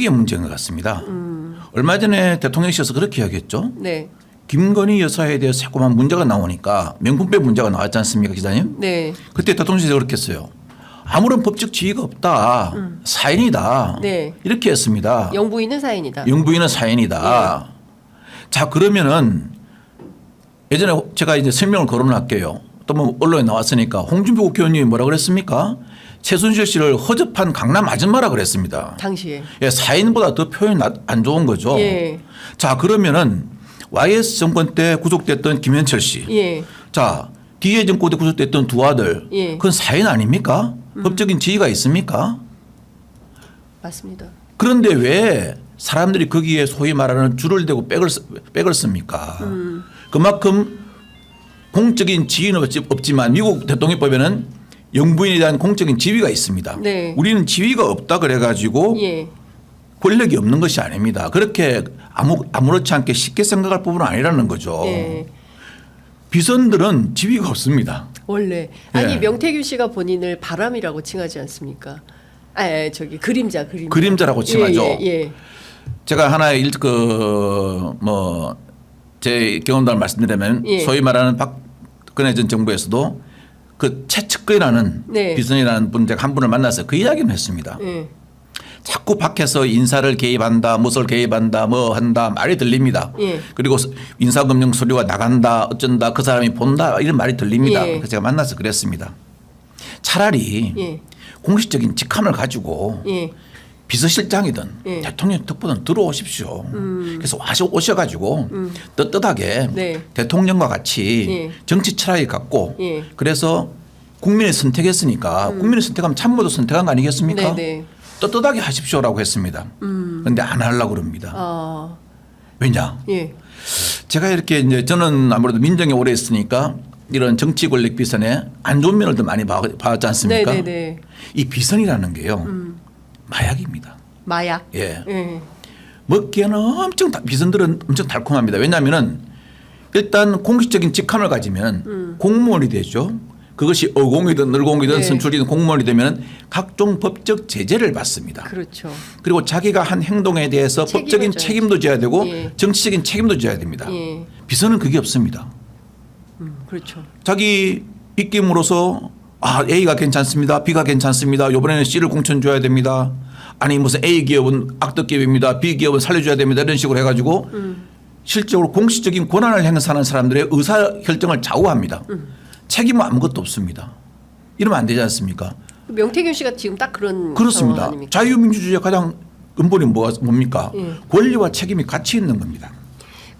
인식의 문제인 것 같습니다. 얼마 전에 대통령실에서 그렇게 이야기했죠. 네. 김건희 여사에 대해서 자꾸만 문제가 나오니까 명품백 문제가 나왔지 않습니까, 기자님? 네. 그때 대통령실에서 그렇게 했어요. 아무런 법적 지위가 없다. 사인이다. 네. 이렇게 했습니다. 영부인은 사인이다. 영부인은 사인이다. 자, 그러면은 예전에 제가 이제 설명을 거론할게요. 또 뭐 언론에 나왔으니까 홍준표 국회의원님이 뭐라 그랬습니까? 최순실 씨를 허접한 강남 아줌마라 그랬습니다. 당시에. 예, 사인보다 더 표현이 안 좋은 거죠. 예. 자, 그러면은 YS 정권 때 구속됐던 김현철 씨. 예. 자, DA 정권 때 구속됐던 두 아들. 예. 그건 사인 아닙니까? 법적인 지위가 있습니까? 맞습니다. 그런데 왜 사람들이 거기에 소위 말하는 줄을 대고 백을 씁니까? 그만큼 공적인 지위는 없지만 미국 대통령법에는 영부인에 대한 공적인 지위가 있습니다. 네. 우리는 지위가 없다 그래가지고 예. 권력이 없는 것이 아닙니다. 그렇게 아무렇지 않게 쉽게 생각할 부분은 아니라는 거죠. 예. 비선들은 지위가 없습니다. 원래 아니 예. 명태균 씨가 본인을 바람이라고 칭하지 않습니까? 저기 그림자. 그림자라고 칭하죠. 예, 예. 제가 하나의 제 경험담을 말씀드리면 예. 소위 말하는 박근혜 전 정부에서도 그 최측근이라는 네. 비선이라는 분 제가 한 분을 만나서 그 이야기는 했습니다. 예. 자꾸 밖에서 인사를 개입한다, 무엇을 개입한다, 뭐 한다 말이 들립니다. 예. 그리고 인사검증 서류가 나간다, 어쩐다, 그 사람이 본다 이런 말이 들립니다. 예. 그래서 제가 만나서 그랬습니다. 차라리 예. 공식적인 직함을 가지고 예. 비서실장이든 예. 대통령 특보든 들어오십시오. 그래서 오셔가지고 떳떳하게 네. 대통령과 같이 예. 정치 철학을 갖고 예. 그래서 국민이 선택했으니까 국민이 선택하면 참모도 선택한 거 아니겠습니까? 네네. 떳떳하게 하십시오라고 했습니다. 그런데 안 하려고 그럽니다. 왜냐? 예. 제가 이렇게 이제 저는 아무래도 민정에 오래 있으니까 이런 정치 권력 비선에 안 좋은 면을 더 많이 봐왔지 않습니까? 네네네. 이 비선이라는 게요. 마약입니다. 마약. 예. 예. 먹기에는 비선들은 엄청 달콤합니다. 왜냐하면은 일단 공식적인 직함을 가지면 공무원이 되죠. 그것이 어공이든 늘공이든 네. 선출이든 공무원이 되면 각종 법적 제재를 받습니다. 그렇죠. 그리고 자기가 한 행동에 대해서 책임을 법적인 져야죠. 책임도 져야 되고 예. 정치적인 책임도 져야 됩니다. 예. 비선은 그게 없습니다. 그렇죠. 자기 입김으로서 A가 괜찮습니다. B가 괜찮습니다. 이번에는 C를 공천 줘야 됩니다. 아니 무슨 A 기업은 악덕 기업입니다. B 기업은 살려줘야 됩니다. 이런 식으로 해가지고 실제로 공식적인 권한을 행사하는 사람들의 의사결정을 좌우합니다. 책임은 아무것도 없습니다. 이러면 안 되지 않습니까? 명태균 씨가 지금 딱 그런 상황 그렇습니다. 아닙니까? 자유민주주의의 가장 근본이 뭡니까? 예. 권리와 책임이 같이 있는 겁니다.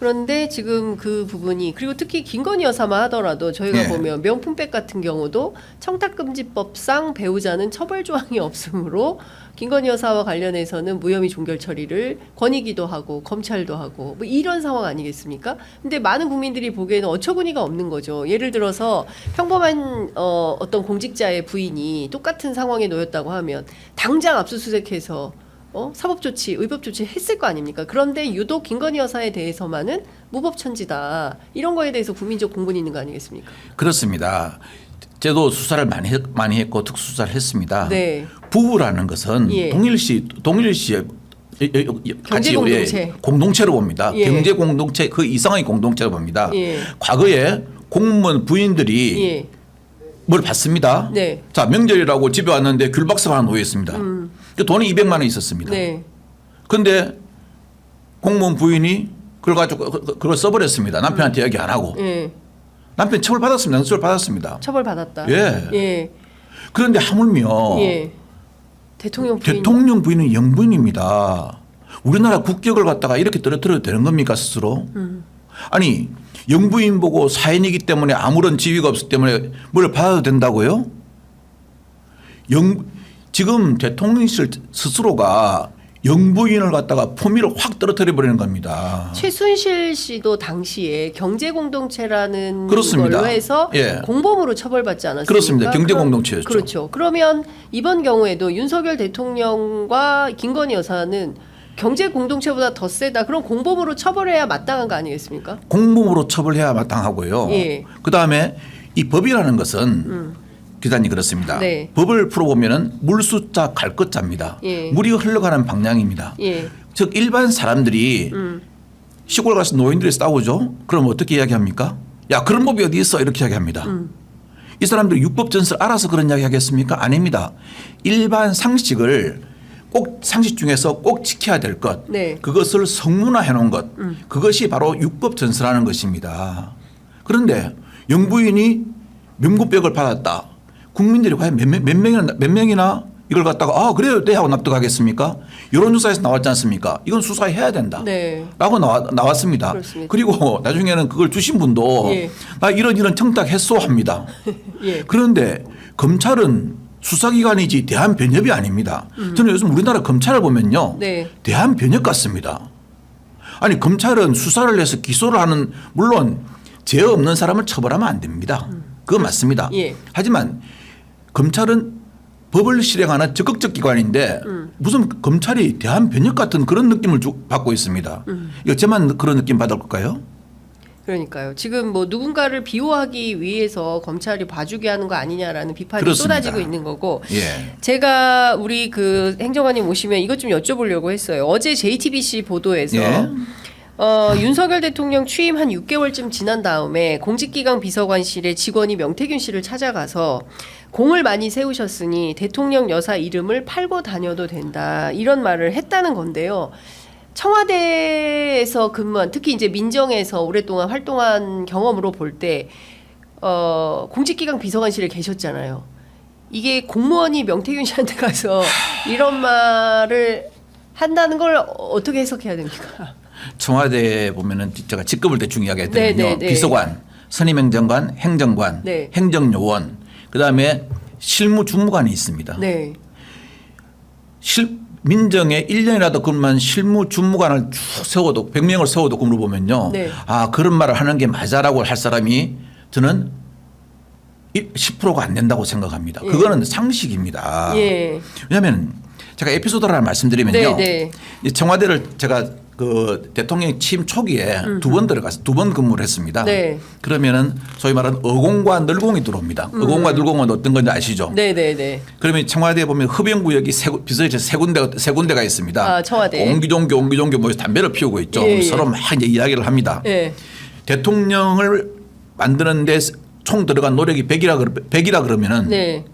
그런데 지금 그 부분이 그리고 특히 김건희 여사만 하더라도 저희가 예. 보면 명품백 같은 경우도 청탁금지법상 배우자는 처벌 조항이 없으므로 김건희 여사와 관련해서는 무혐의 종결 처리를 권익위도 하고 검찰도 하고 뭐 이런 상황 아니겠습니까? 근데 많은 국민들이 보기에는 어처구니가 없는 거죠. 예를 들어서 평범한 어떤 공직자의 부인이 똑같은 상황에 놓였다고 하면 당장 압수수색해서 사법조치, 의법조치 했을 거 아닙니까? 그런데 유독 김건희 여사에 대해서만은 무법천지다. 이런 거에 대해서 국민적 공분이 있는 거 아니겠습니까? 그렇습니다. 저도 수사를 많이 했고 특수수사를 했습니다. 네. 부부라는 것은 예. 동일시의 같이 공동체. 공동체로 봅니다. 예. 경제 공동체 그 이상의 공동체로 봅니다. 예. 과거에 공무원 부인들이 예. 뭘 받습니다. 네. 자, 명절이라고 집에 왔는데 귤박스가 하나 놓여 있습니다. 그 돈이 200만 원 있었습니다. 네. 그런데 공무원 부인이 그걸 가지고 그걸 써버렸습니다. 남편한테 얘기 안 하고. 예. 남편 처벌받았습니다. 처벌받았습니다. 처벌받았다. 예. 예. 그런데 하물며 예. 대통령 부인. 대통령 부인은 영부인입니다. 우리나라 국격을 갖다가 이렇게 떨어뜨려도 되는 겁니까 스스로? 아니 영부인 보고 사인이기 때문에 아무런 지위가 없기 때문에 뭘 받아도 된다고요? 지금 대통령실 스스로가 영부인을 갖다가 품위를 확 떨어뜨려 버리는 겁니다. 최순실 씨도 당시에 경제공동체라는 그렇습니다. 걸로 해서 예. 공범으로 처벌받지 않았습니까? 그렇습니다. 경제공동체였죠. 그렇죠. 그러면 이번 경우에도 윤석열 대통령과 김건희 여사는 경제공동체보다 더 세다. 그럼 공범으로 처벌해야 마땅한 거 아니겠습니까? 공범으로 처벌해야 마땅하고요. 예. 그다음에 이 법이라는 것은 기자님 그렇습니다. 네. 법을 풀어보면은 물수자 갈 것자입니다. 예. 물이 흘러가는 방향입니다. 예. 즉 일반 사람들이 시골 가서 노인들이 싸우죠. 그럼 어떻게 이야기합니까? 야 그런 법이 어디 있어 이렇게 이야기합니다. 이 사람들이 육법 전설을 알아서 그런 이야기 하겠습니까? 아닙니다. 일반 상식을 꼭 상식 중에서 꼭 지켜야 될 것. 네. 그것을 성문화해 놓은 것. 그것이 바로 육법 전설하는 것입니다. 그런데 영부인이 명구백을 받았다. 국민들이 과연 몇 명이나 이걸 갖다가 아 그래요 네 하고 납득하겠습니까? 여론조사에서 나왔지 않습니까? 이건 수사해야 된다. 네. 라고 나왔습니다. 그렇습니다. 그리고 나중에는 그걸 주신 분도 예. 나 이런 청탁했소 합니다. 예. 그런데 검찰은 수사기관이지 대한변협이 아닙니다. 저는 요즘 우리나라 검찰을 보면요. 네. 대한변협 같습니다. 아니 검찰은 수사를 해서 기소를 하는 물론 죄 없는 사람을 처벌하면 안 됩니다. 그거 맞습니다. 예. 하지만 검찰은 법을 실행하는 적극적 기관인데 무슨 검찰이 대한변협 같은 그런 느낌을 받고 있습니다. 이거 저만 그런 느낌 받을 걸까요? 그러니까요. 지금 뭐 누군가를 비호하기 위해서 검찰이 봐주게 하는 거 아니냐라는 비판이 그렇습니다. 쏟아지고 있는 거고. 예. 제가 우리 그 행정관님 오시면 이것 좀 여쭤보려고 했어요. 어제 JTBC 보도에서 예. 윤석열 대통령 취임 한 6개월쯤 지난 다음에 공직기강 비서관실의 직원이 명태균 씨를 찾아가서 공을 많이 세우셨으니 대통령 여사 이름을 팔고 다녀도 된다 이런 말을 했다는 건데요. 청와대에서 근무한 특히 이제 민정에서 오랫동안 활동한 경험으로 볼 때 공직기강 비서관실에 계셨잖아요. 이게 공무원이 명태균 씨한테 가서 이런 말을 한다는 걸 어떻게 해석해야 됩니까? 청와대에 보면은 제가 직급을 대충 이야기했더니요. 네, 네, 네. 비서관, 선임행정관, 행정관, 네. 행정요원, 그다음에 실무주무관이 있습니다. 네. 민정에 1년이라도 근무한 실무주무관을 쭉 세워도 100명을 세워도 근무를 보면요. 네. 아 그런 말을 하는 게 맞아라고 할 사람이 저는 10%가 안 된다고 생각합니다. 예. 그거는 상식입니다. 예. 왜냐하면 제가 에피소드를 하나 말씀드리면요. 네, 이 청와대를 제가 그 대통령 취임 초기에 두 번 들어가서 2번 근무를 했습니다. 네. 그러면은 소위 말하는 어공과 늘공이 들어옵니다. 어공과 늘공은 어떤 건지 아시죠? 네네네. 그러면 청와대에 보면 흡연구역이 비서실 세 군데가 있습니다. 아, 청와대. 옹기종교 모여서 담배를 피우고 있죠. 예, 예. 서로 막 이제 이야기를 합니다. 예. 대통령을 만드는데 총 들어간 노력이 100이라 그러면은 네.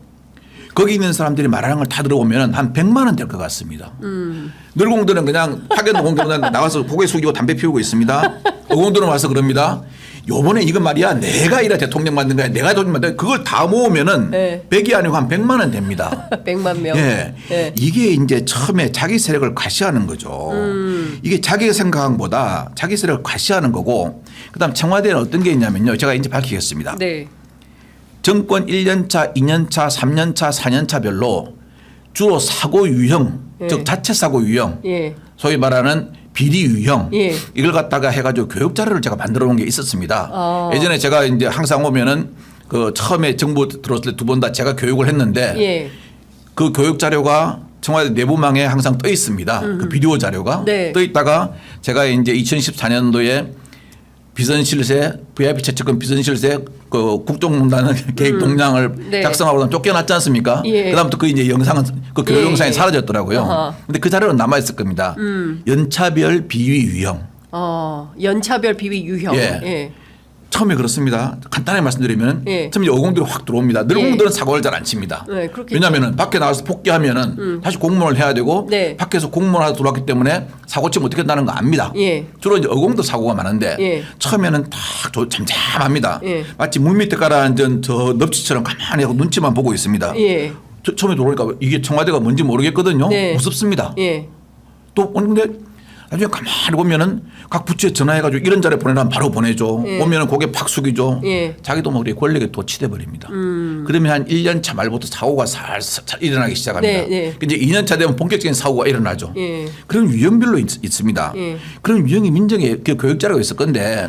거기 있는 사람들이 말하는 걸 다 들어보면 한 100만 원 될 것 같습니다. 늘공들은 그냥 파견 공들은 나가서 고개 숙이고 담배 피우고 있습니다. 어공들은 와서 그럽니다. 요번에 이거 말이야 내가 이래 대통령 만든 거야. 내가 대통령 만든 거야. 그걸 다 모으면은 네. 100이 아니고 한 100만 원 됩니다. 100만 명. 예. 예. 이게 이제 처음에 자기 세력을 과시하는 거죠. 이게 자기가 생각한 것보다 자기 세력을 과시하는 거고 그다음 청와대는 어떤 게 있냐면요. 제가 이제 밝히겠습니다. 네. 정권 1년차, 2년차, 3년차, 4년차별로 주로 사고 유형, 예. 즉 자체 사고 유형, 예. 소위 말하는 비리 유형 예. 이걸 갖다가 해가지고 교육 자료를 제가 만들어 놓은 게 있었습니다. 아. 예전에 제가 이제 항상 오면은 그 처음에 정부 들어왔을 때 2번 다 제가 교육을 했는데 예. 그 교육 자료가 청와대 내부망에 항상 떠 있습니다. 그 비디오 자료가 네. 떠 있다가 제가 이제 2014년도에 비선실세 VIP 최측근 비선실세 그 국정농단의 계획 동향을 네. 작성하고 쫓겨났지 않습니까? 예. 그다음부터 그 이제 영상은 그 교육 예, 영상이 예. 사라졌더라고요. 어허. 근데 그 자료는 남아 있을 겁니다. 연차별 비위 유형. 연차별 비위 유형. 예. 예. 처음에 그렇습니다. 간단하게 말씀드리면 예. 처음에 어공들이 확 들어옵니다. 늘공들은 사고를 잘 안 칩니다. 네, 그렇겠죠. 왜냐하면 밖에 나가서 복귀하면은 다시 공무원을 해야 되고 네. 밖에서 공무원하러 들어왔기 때문에 사고 치면 어떻게 된다는 거 압니다. 예. 주로 이제 어공도 사고가 많은데 예. 처음에는 딱 잠잠합니다. 예. 마치 물 밑에 깔아앉은 저 넙치처럼 가만히 하고 눈치만 보고 있습니다. 예. 처음에 들어오니까 이게 청와대가 뭔지 모르겠거든요. 네. 무섭습니다. 예. 또 근데 나중에 가만히 보면은 각 부처에 전화해가지고 이런 자료 보내라면 바로 보내줘. 예. 오면은 고개 팍 숙이죠. 예. 자기도 모르게 권력에 도취돼 버립니다. 그러면 한 1년 차 말부터 사고가 살살 일어나기 시작합니다. 네, 네. 이제 2년 차 되면 본격적인 사고가 일어나죠. 예. 그런 유형별로 있습니다. 예. 그런 그런 유형이 민정에 그 교육 자료가 있을 건데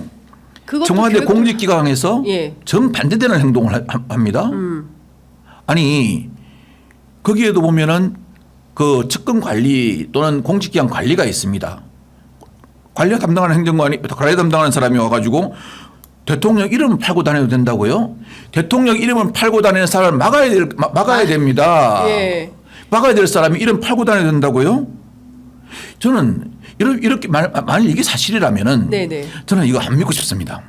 그것도 청와대 교육도- 공직기강에서 예. 정반대되는 행동을 합니다. 아니 거기에도 보면은 그 측근 관리 또는 공직기관 관리가 있습니다. 관리 담당하는 행정관이 관리 담당하는 사람이 와가지고 대통령 이름을 팔고 다녀도 된다고요? 대통령 이름을 팔고 다니는 사람을 막아야 됩니다. 예. 막아야 될 사람이 이름 팔고 다녀야 된다고요? 저는 이렇게 만일 이게 사실이라면은 네네. 저는 이거 안 믿고 싶습니다.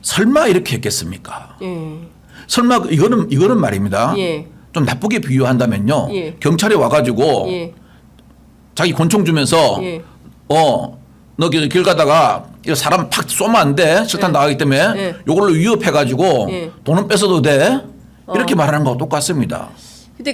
설마 이렇게 했겠습니까? 예. 설마 이거는 말입니다. 예. 좀 나쁘게 비유한다면요. 예. 경찰이 와가지고 예. 자기 권총 주면서 예. 너 길 가다가 이거 사람 팍 쏘면 안 돼. 실탄 예. 나가기 때문에 예. 요걸로 위협해가지고 예. 돈은 뺏어도 돼. 이렇게 말하는 거하고 똑같습니다. 근데